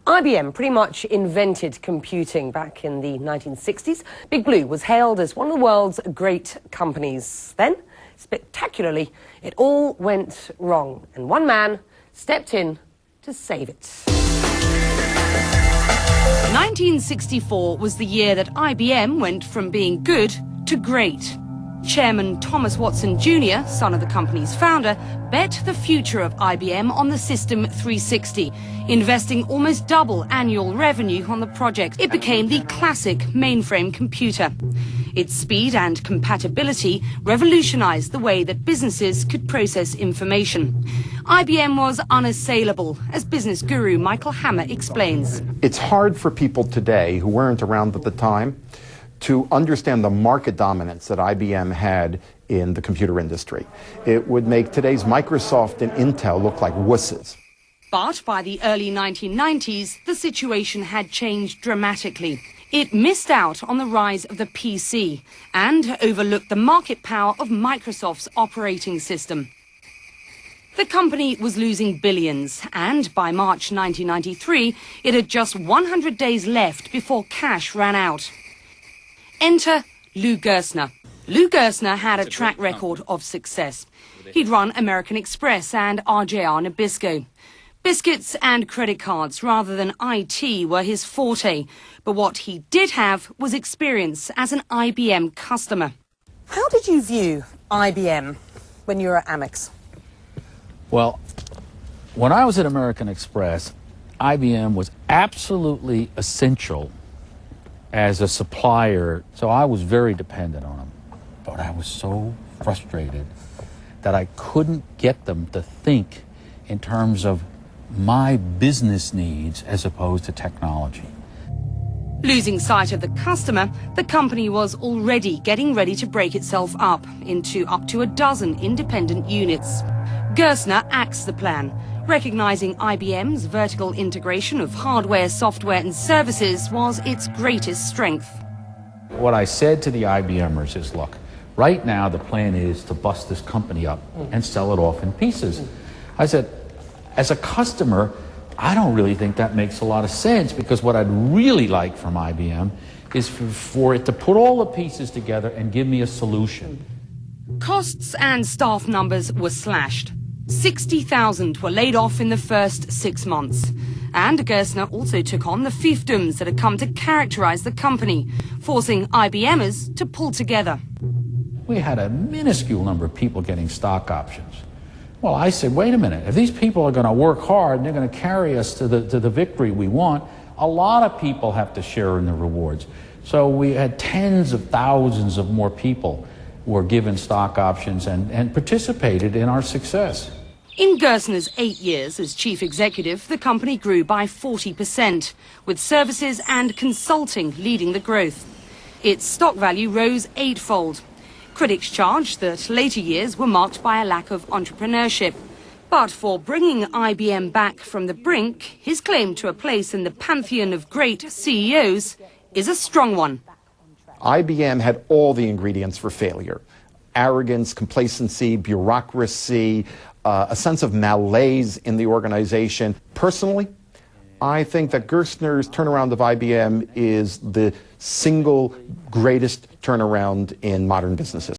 IBM pretty much invented computing back in the 1960s. Big Blue was hailed as one of the world's great companies. Then, spectacularly, it all went wrong, and one man stepped in to save it. 1964 was the year that IBM went from being good to great. Chairman Thomas Watson Jr., son of the company's founder, bet the future of IBM on the System 360, investing almost double annual revenue on the project. It became the classic mainframe computer. Its speed and compatibility revolutionized the way that businesses could process information. IBM was unassailable, as business guru Michael Hammer explains. It's hard for people today who weren't around at the time to understand the market dominance that IBM had in the computer industry. It would make today's Microsoft and Intel look like wusses. But by the early 1990s, the situation had changed dramatically. It missed out on the rise of the PC and overlooked the market power of Microsoft's operating system. The company was losing billions, and by March 1993, it had just 100 days left before cash ran out. Enter Lou Gerstner. Lou Gerstner had a track record of success. He'd run American Express and RJR Nabisco. Biscuits and credit cards rather than IT were his forte, but what he did have was experience as an IBM customer. How did you view IBM when you were at Amex? Well, when I was at American Express, IBM was absolutely essential as a supplier, so I was very dependent on them. But I was so frustrated that I couldn't get them to think in terms of my business needs as opposed to technology. Losing sight of the customer, the company was already getting ready to break itself up into up to a dozen independent units. Gerstner axed the plan, recognizing IBM's vertical integration of hardware, software and services was its greatest strength. What I said to the IBMers is, look, right now the plan is to bust this company up and sell it off in pieces. I said, as a customer, I don't really think that makes a lot of sense, because what I'd really like from IBM is for it to put all the pieces together and give me a solution. Costs and staff numbers were slashed. 60,000 were laid off in the first 6 months. And Gerstner also took on the fiefdoms that had come to characterize the company, forcing IBMers to pull together. We had a minuscule number of people getting stock options. Well, I said, wait a minute, if these people are going to work hard and they're going to carry us to the victory we want, a lot of people have to share in the rewards. So we had tens of thousands of more people were given stock options and participated in our success. In Gerstner's 8 years as chief executive, the company grew by 40%, with services and consulting leading the growth. Its stock value rose 8-fold. Critics charged that later years were marked by a lack of entrepreneurship. But for bringing IBM back from the brink, his claim to a place in the pantheon of great CEOs is a strong one. IBM had all the ingredients for failure: arrogance, complacency, bureaucracy, a sense of malaise in the organization. Personally, I think that Gerstner's turnaround of IBM is the single greatest turnaround in modern businesses.